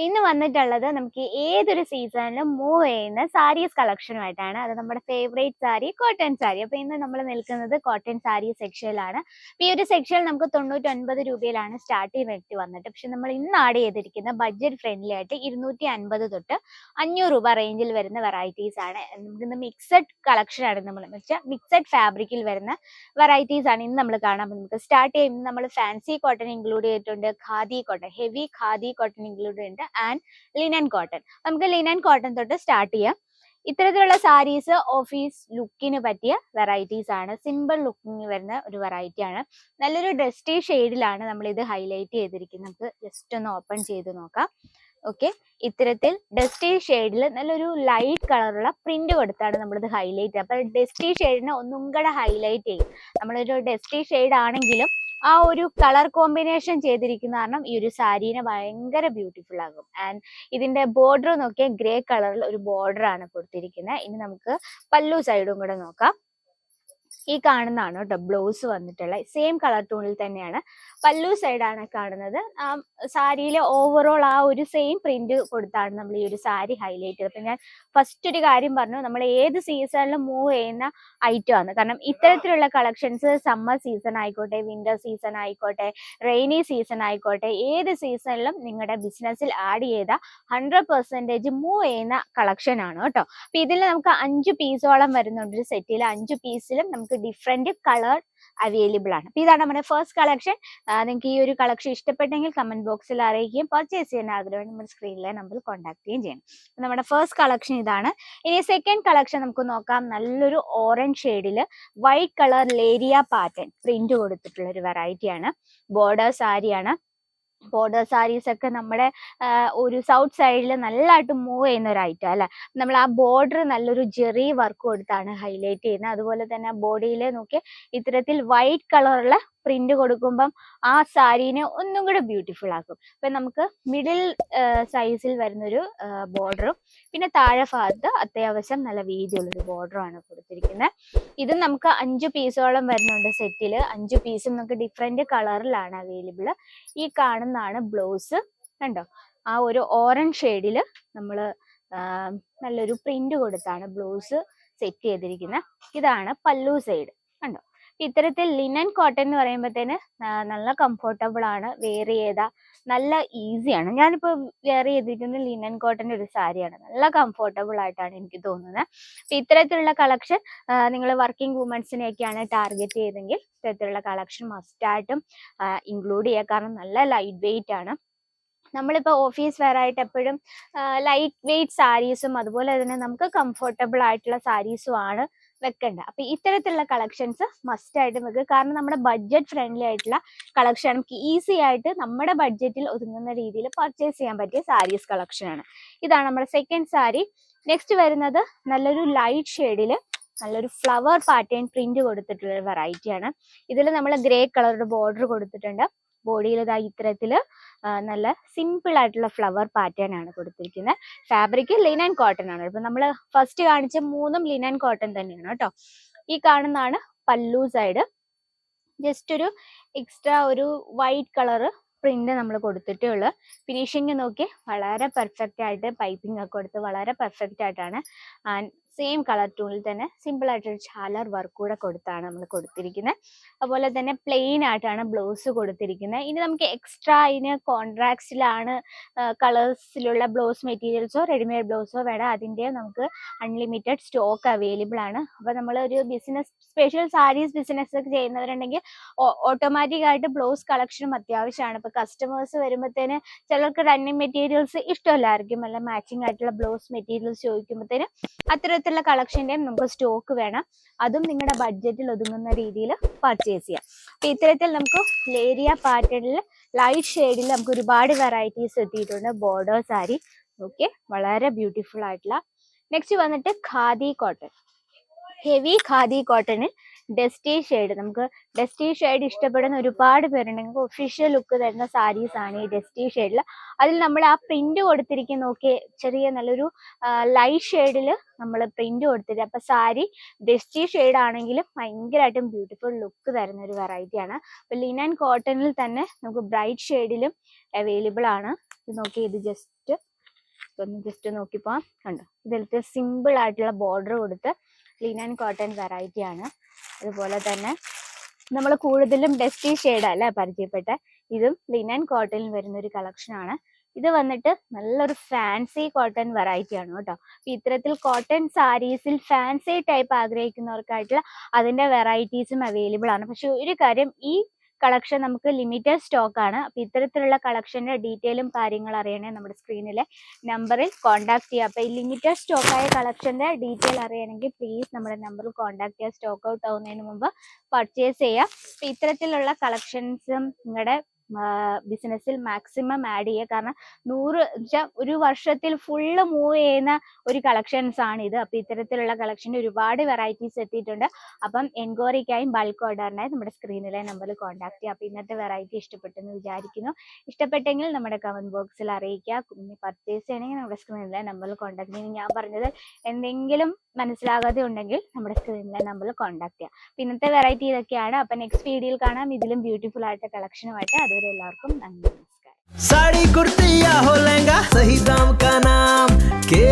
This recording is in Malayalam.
ഇന്ന് വന്നിട്ടുള്ളത് നമുക്ക് ഏതൊരു സീസണിലും മൂവ് ചെയ്യുന്ന സാരീസ് കളക്ഷനുമായിട്ടാണ്. അത് നമ്മുടെ ഫേവറേറ്റ് സാരി കോട്ടൺ സാരി. അപ്പോൾ ഇന്ന് നമ്മൾ നിൽക്കുന്നത് കോട്ടൺ സാരി സെക്ഷനിലാണ്. ഈ ഒരു സെക്ഷനിൽ നമുക്ക് 99 രൂപയിലാണ് സ്റ്റാർട്ടിംഗ് റേറ്റ് വന്നിട്ട്. പക്ഷെ നമ്മൾ ഇന്ന് ആഡ് ചെയ്തിരിക്കുന്ന ബഡ്ജറ്റ് ഫ്രണ്ട്ലി ആയിട്ട് 250 തൊട്ട് 500 രൂപ റേഞ്ചിൽ വരുന്ന വെറൈറ്റീസ് ആണ്. നമുക്കിന്ന് മിക്സഡ് കളക്ഷനാണ്, നമ്മൾ വെച്ചാൽ മിക്സഡ് ഫാബ്രിക്കിൽ വരുന്ന വെറൈറ്റീസ് ആണ് ഇന്ന് നമ്മൾ കാണാൻ. നമുക്ക് സ്റ്റാർട്ട് ചെയ്യുമ്പോൾ നമ്മൾ ഫാൻസി കോട്ടൺ ഇൻക്ലൂഡ് ചെയ്തിട്ടുണ്ട്, khadi cotton, heavy khadi cotton include ചെയ്തിട്ടുണ്ട്, ആൻഡ് ലിനൻ കോട്ടൺ. നമുക്ക് ലിനൻ കോട്ടൺ തൊട്ട് സ്റ്റാർട്ട് ചെയ്യാം. ഇത്തരത്തിലുള്ള സാരീസ് ഓഫീസ് ലുക്കിന് പറ്റിയ വെറൈറ്റീസ് ആണ്. സിമ്പിൾ ലുക്കിന് വരുന്ന ഒരു വെറൈറ്റി ആണ്. നല്ലൊരു ഡസ്റ്റി ഷെയ്ഡിലാണ് നമ്മൾ ഇത് ഹൈലൈറ്റ് ചെയ്തിരിക്കുന്നത്. നമുക്ക് ജസ്റ്റ് ഒന്ന് ഓപ്പൺ ചെയ്ത് നോക്കാം. ഓക്കെ, ഇത്തരത്തിൽ ഡസ്റ്റി ഷെയ്ഡിൽ നല്ലൊരു ലൈറ്റ് കളറുള്ള പ്രിന്റ് കൊടുത്താണ് നമ്മളിത് ഹൈലൈറ്റ്. അപ്പൊ ഡസ്റ്റി ഷെയ്ഡിനെ ഒന്നും കൂടെ ഹൈലൈറ്റ് ചെയ്യും. നമ്മളൊരു ഡസ്റ്റി ഷെയ്ഡ് ആണെങ്കിലും ആ ഒരു കളർ കോമ്പിനേഷൻ ചെയ്തിരിക്കുന്ന കാരണം ഈ ഒരു സാരീനെ ഭയങ്കര ബ്യൂട്ടിഫുൾ ആകും. ആൻഡ് ഇതിന്റെ ബോർഡർ നോക്കിയാൽ ഗ്രേ കളറിൽ ഒരു ബോർഡർ ആണ് കൊടുത്തിരിക്കുന്നത്. ഇനി നമുക്ക് പല്ലു സൈഡും കൂടെ നോക്കാം. ഈ കാണുന്നതാണ് കേട്ടോ ബ്ലൗസ് വന്നിട്ടുള്ള സെയിം കളർ ടൂണിൽ തന്നെയാണ്. പല്ലു സൈഡാണ് കാണുന്നത്. സാരിയിലെ ഓവറോൾ ആ ഒരു സെയിം പ്രിന്റ് കൊടുത്താണ് നമ്മൾ ഈ ഒരു സാരി ഹൈലൈറ്റ് ചെയ്തത്. അപ്പൊ ഞാൻ ഫസ്റ്റ് ഒരു കാര്യം പറഞ്ഞു, നമ്മൾ ഏത് സീസണിലും മൂവ് ചെയ്യുന്ന ഐറ്റം ആണ്. കാരണം ഇത്തരത്തിലുള്ള കളക്ഷൻസ് സമ്മർ സീസൺ ആയിക്കോട്ടെ, വിന്റർ സീസൺ ആയിക്കോട്ടെ, റെയിനി സീസൺ ആയിക്കോട്ടെ, ഏത് സീസണിലും നിങ്ങളുടെ ബിസിനസ്സിൽ ആഡ് ചെയ്ത 100% മൂവ് ചെയ്യുന്ന കളക്ഷൻ ആണ് കേട്ടോ. അപ്പൊ ഇതിൽ നമുക്ക് 5 പീസോളം വരുന്നുണ്ട്. ഒരു സെറ്റിൽ 5 പീസിലും നമുക്ക് ഡിഫറെന്റ് കളർ അവൈലബിൾ ആണ്. അപ്പൊ ഇതാണ് നമ്മുടെ ഫസ്റ്റ് കളക്ഷൻ. നിങ്ങൾക്ക് ഈ ഒരു കളക്ഷൻ ഇഷ്ടപ്പെട്ടെങ്കിൽ കമന്റ് ബോക്സിൽ അറിയിക്കുകയും പർച്ചേസ് ചെയ്യാൻ ആഗ്രഹം നമ്മുടെ സ്ക്രീനിലെ നമ്പറിൽ കോൺടാക്ട് ചെയ്യുകയും ചെയ്യണം. നമ്മുടെ ഫസ്റ്റ് കളക്ഷൻ ഇതാണ്. ഇനി സെക്കൻഡ് കളക്ഷൻ നമുക്ക് നോക്കാം. നല്ലൊരു ഓറഞ്ച് ഷെയ്ഡിൽ വൈറ്റ് കളർ ലേരിയ പാറ്റേൺ പ്രിന്റ് കൊടുത്തിട്ടുള്ള ഒരു വെറൈറ്റി ആണ്. ബോർഡർ സാരിയാണ്. ബോർഡർ സാരീസ് ഒക്കെ നമ്മുടെ ഒരു സൗത്ത് സൈഡിൽ നല്ലതായിട്ട് മൂവ് ചെയ്യുന്ന ഒരു ഐറ്റം അല്ലെ. നമ്മൾ ആ ബോർഡർ നല്ലൊരു ജെറി വർക്ക് കൊടുത്താണ് ഹൈലൈറ്റ് ചെയ്യുന്നത്. അതുപോലെ തന്നെ ബോഡിയിൽ നോക്കി ഇത്തരത്തിൽ വൈറ്റ് കളറുള്ള പ്രിന്റ് കൊടുക്കുമ്പം ആ സാരീനെ ഒന്നും കൂടെ ബ്യൂട്ടിഫുൾ ആക്കും. അപ്പൊ നമുക്ക് മിഡിൽ സൈസിൽ വരുന്നൊരു ബോർഡറും പിന്നെ താഴെ ഭാഗത്ത് അത്യാവശ്യം നല്ല വീതിയുള്ളൊരു ബോർഡറും ആണ് കൊടുത്തിരിക്കുന്നത്. ഇത് നമുക്ക് 5 പീസോളം വരുന്നുണ്ട് സെറ്റില്. 5 പീസും നമുക്ക് ഡിഫറെന്റ് കളറിലാണ് അവൈലബിൾ. ഈ കാണുന്നതാണ് ബ്ലൗസ്. കണ്ടോ, ആ ഒരു ഓറഞ്ച് ഷെയ്ഡിൽ നമ്മൾ നല്ലൊരു പ്രിന്റ് കൊടുത്താണ് ബ്ലൗസ് സെറ്റ് ചെയ്തിരിക്കുന്നത്. ഇതാണ് പല്ലു സൈഡ്. കണ്ടോ, ഇത്തരത്തിൽ ലിനൻ കോട്ടൺ എന്ന് പറയുമ്പോഴത്തേന് നല്ല കംഫർട്ടബിൾ ആണ്. വെയർ ചെയ്താൽ നല്ല ഈസിയാണ്. ഞാനിപ്പോൾ വെയർ ചെയ്തിരിക്കുന്നത് ലിനൻ കോട്ടൻ്റെ ഒരു സാരിയാണ്. നല്ല കംഫർട്ടബിൾ ആയിട്ടാണ് എനിക്ക് തോന്നുന്നത്. അപ്പം ഇത്തരത്തിലുള്ള കളക്ഷൻ നിങ്ങൾ വർക്കിംഗ് വുമൻസിനെയൊക്കെയാണ് ടാർഗറ്റ് ചെയ്തെങ്കിൽ ഇത്തരത്തിലുള്ള കളക്ഷൻ മസ്റ്റായിട്ടും ഇൻക്ലൂഡ് ചെയ്യുക. കാരണം നല്ല ലൈറ്റ് വെയിറ്റ് ആണ്. നമ്മളിപ്പോൾ ഓഫീസ് വെയർ ആയിട്ട് എപ്പോഴും ലൈറ്റ് വെയിറ്റ് സാരീസും അതുപോലെ തന്നെ നമുക്ക് കംഫർട്ടബിൾ ആയിട്ടുള്ള സാരീസും ആണ് വെക്കണ്ട. അപ്പൊ ഇത്തരത്തിലുള്ള കളക്ഷൻസ് മസ്റ്റ് ആയിട്ട് വെക്കുക. കാരണം നമ്മുടെ ബഡ്ജറ്റ് ഫ്രണ്ട്ലി ആയിട്ടുള്ള കളക്ഷൻ, നമുക്ക് ഈസി ആയിട്ട് നമ്മുടെ ബഡ്ജറ്റിൽ ഒതുങ്ങുന്ന രീതിയിൽ പർച്ചേസ് ചെയ്യാൻ പറ്റിയ സാരീസ് കളക്ഷൻ ആണ്. ഇതാണ് നമ്മുടെ സെക്കൻഡ് സാരി. നെക്സ്റ്റ് വരുന്നത് നല്ലൊരു ലൈറ്റ് ഷെയ്ഡിൽ നല്ലൊരു ഫ്ലവർ പാറ്റേൺ പ്രിന്റ് കൊടുത്തിട്ടുള്ള വെറൈറ്റി ആണ്. ഇതിൽ നമ്മൾ ഗ്രേ കളറുടെ ബോർഡർ കൊടുത്തിട്ടുണ്ട്. ബോഡിയിൽ ഇതാ ഇത്തരത്തില് നല്ല സിമ്പിൾ ആയിട്ടുള്ള ഫ്ലവർ പാറ്റേൺ ആണ് കൊടുത്തിരിക്കുന്നത്. ഫാബ്രിക് ലിനൻ കോട്ടൺ ആണ്. ഇപ്പൊ നമ്മൾ ഫസ്റ്റ് കാണിച്ച 3ഉം ലിനൻ കോട്ടൺ തന്നെയാണ് കേട്ടോ. ഈ കാണുന്നതാണ് പല്ലു സൈഡ്. ജസ്റ്റ് ഒരു എക്സ്ട്രാ ഒരു വൈറ്റ് കളറ് പ്രിന്റ് നമ്മൾ കൊടുത്തിട്ടേ ഉള്ളു. ഫിനിഷിങ് നോക്കി വളരെ പെർഫെക്റ്റ് ആയിട്ട് പൈപ്പിംഗ് ഒക്കെ കൊടുത്ത് വളരെ പെർഫെക്റ്റ് ആയിട്ടാണ്. ആൻഡ് സെയിം കളർ ടൂണിൽ തന്നെ സിമ്പിൾ ആയിട്ടൊരു ചാലർ വർക്ക് കൂടെ കൊടുത്താണ് നമ്മൾ കൊടുത്തിരിക്കുന്നത്. അതുപോലെ തന്നെ പ്ലെയിൻ ആയിട്ടാണ് ബ്ലൗസ് കൊടുത്തിരിക്കുന്നത്. ഇനി നമുക്ക് എക്സ്ട്രാ ഇതിന് കോൺട്രാക്ട്സിലാണ് കളേഴ്സിലുള്ള ബ്ലൗസ് മെറ്റീരിയൽസോ റെഡിമെയ്ഡ് ബ്ലൗസോ വേണം. അതിൻ്റെ നമുക്ക് അൺലിമിറ്റഡ് സ്റ്റോക്ക് അവൈലബിൾ ആണ്. അപ്പോൾ നമ്മൾ ഒരു ബിസിനസ് സ്പെഷ്യൽ സാരീസ് ബിസിനസ് ഒക്കെ ചെയ്യുന്നവരുണ്ടെങ്കിൽ ഓട്ടോമാറ്റിക് ആയിട്ട് ബ്ലൗസ് കളക്ഷനും അത്യാവശ്യമാണ്. ഇപ്പോൾ കസ്റ്റമേഴ്സ് വരുമ്പോഴത്തേന് ചിലർക്ക് റണ്ണിങ് മെറ്റീരിയൽസ് ഇഷ്ടമല്ലായിരിക്കും, അല്ല മാച്ചിങ് ആയിട്ടുള്ള ബ്ലൗസ് മെറ്റീരിയൽസ് ചോദിക്കുമ്പോഴത്തേന് അത്തരത്തിലുള്ള കളക്ഷൻ്റെയും നമുക്ക് സ്റ്റോക്ക് വേണം. അതും നിങ്ങളുടെ ബഡ്ജറ്റിൽ ഒതുങ്ങുന്ന രീതിയിൽ പർച്ചേസ് ചെയ്യാം. അപ്പൊ ഇത്തരത്തിൽ നമുക്ക് ലേരിയ പാറ്റേണിൽ ലൈറ്റ് ഷെയ്ഡിൽ നമുക്ക് ഒരുപാട് വെറൈറ്റീസ് എത്തിയിട്ടുണ്ട്. ബോർഡർ സാരി ഓക്കെ, വളരെ ബ്യൂട്ടിഫുൾ ആയിട്ടുള്ള. നെക്സ്റ്റ് വന്നിട്ട് ഖാദി കോട്ടൺ, ഹെവി ഖാദി കോട്ടണിൽ ഡസ്റ്റി ഷെയ്ഡ്. നമുക്ക് ഡസ്റ്റി ഷെയ്ഡ് ഇഷ്ടപ്പെടുന്ന ഒരുപാട് പേരുണ്ടെങ്കിൽ ഒഫീഷ്യൽ ലുക്ക് തരുന്ന സാരീസ് ആണ് ഈ ഡസ്റ്റി ഷെയ്ഡിൽ. അതിൽ നമ്മൾ ആ പ്രിന്റ് കൊടുത്തിരിക്കുന്ന നോക്കി ചെറിയ നല്ലൊരു ലൈറ്റ് ഷെയ്ഡിൽ നമ്മൾ പ്രിന്റ് കൊടുത്തിട്ട്, അപ്പൊ സാരി ഡസ്റ്റി ഷെയ്ഡ് ആണെങ്കിലും ഭയങ്കരമായിട്ടും ബ്യൂട്ടിഫുൾ ലുക്ക് തരുന്ന ഒരു വെറൈറ്റി ആണ്. അപ്പൊ ലിനൻ കോട്ടണിൽ തന്നെ നമുക്ക് ബ്രൈറ്റ് ഷെയ്ഡിലും അവൈലബിൾ ആണ്. ഇത് നോക്കി, ഇത് ജസ്റ്റ് നോക്കിപ്പോ കണ്ടോ, ഇതിലത്തെ സിമ്പിൾ ആയിട്ടുള്ള ബോർഡർ കൊടുത്ത് ലിനൻ കോട്ടൺ വെറൈറ്റി ആണ്. അതുപോലെ തന്നെ നമ്മൾ കൂടുതലും ഡസ്റ്റി ഷെയ്ഡ് അല്ല പരിചയപ്പെട്ട, ഇതും ലിനൻ കോട്ടണിൽ വരുന്ന ഒരു കളക്ഷൻ ആണ്. ഇത് വന്നിട്ട് നല്ലൊരു ഫാൻസി കോട്ടൺ വെറൈറ്റി ആണ് കേട്ടോ. ഇത്തരത്തിൽ കോട്ടൺ സാരീസിൽ ഫാൻസി ടൈപ്പ് ആഗ്രഹിക്കുന്നവർക്കായിട്ടുള്ള അതിന്റെ വെറൈറ്റീസും അവൈലബിൾ ആണ്. പക്ഷെ ഒരു കാര്യം, ഈ കളക്ഷൻ നമുക്ക് ലിമിറ്റഡ് സ്റ്റോക്ക് ആണ്. അപ്പൊ ഇത്തരത്തിലുള്ള കളക്ഷന്റെ ഡീറ്റെയിലും കാര്യങ്ങളും അറിയണേ നമ്മുടെ സ്ക്രീനിലെ നമ്പറിൽ കോൺടാക്ട് ചെയ്യുക. അപ്പൊ ഈ ലിമിറ്റഡ് സ്റ്റോക്ക് ആയ കളക്ഷന്റെ ഡീറ്റെയിൽ അറിയണമെങ്കിൽ പ്ലീസ് നമ്മുടെ നമ്പറിൽ കോൺടാക്ട് ചെയ്യുക. സ്റ്റോക്ക് ഔട്ട് ആവുന്നതിന് മുമ്പ് പർച്ചേസ് ചെയ്യുക. അപ്പൊ ഇത്തരത്തിലുള്ള കളക്ഷൻസും നിങ്ങളുടെ ബിസിനസ്സിൽ മാക്സിമം ആഡ് ചെയ്യുക. കാരണം 100 ഒരു വർഷത്തിൽ ഫുള്ള് മൂവ് ചെയ്യുന്ന ഒരു കളക്ഷൻസ് ആണ് ഇത്. അപ്പൊ ഇത്തരത്തിലുള്ള കളക്ഷൻ്റെ ഒരുപാട് വെറൈറ്റീസ് എത്തിയിട്ടുണ്ട്. അപ്പം എൻക്വയറിക്കായും ബൾക്ക് ഓർഡറിനായി നമ്മുടെ സ്ക്രീനിലെ നമ്പറിൽ കോൺടാക്ട് ചെയ്യുക. അപ്പൊ ഇന്നത്തെ വെറൈറ്റി ഇഷ്ടപ്പെട്ടെന്ന് വിചാരിക്കുന്നു. ഇഷ്ടപ്പെട്ടെങ്കിൽ നമ്മുടെ കമന്റ് ബോക്സിൽ അറിയിക്കുക. പർച്ചേസ് ചെയ്യണമെങ്കിൽ നമ്മുടെ സ്ക്രീനിലെ നമ്പറിൽ കോൺടാക്ട് ചെയ്യുക. ഞാൻ പറഞ്ഞത് എന്തെങ്കിലും മനസ്സിലാകാതെ ഉണ്ടെങ്കിൽ നമ്മുടെ സ്ക്രീനിലെ നമ്പറിൽ കോൺടാക്ട് ചെയ്യുക. ഇന്നത്തെ വെറൈറ്റി ഇതൊക്കെയാണ്. അപ്പൊ നെക്സ്റ്റ് വീഡിയോയിൽ കാണാം ഇതിലും ബ്യൂട്ടിഫുൾ ആയിട്ട് കളക്ഷനുമായിട്ട്. അതുവരെ എല്ലാവർക്കും നന്ദി, നമസ്കാരം. साड़ी कुर्ती या हो लहंगा, सही दाम का नाम के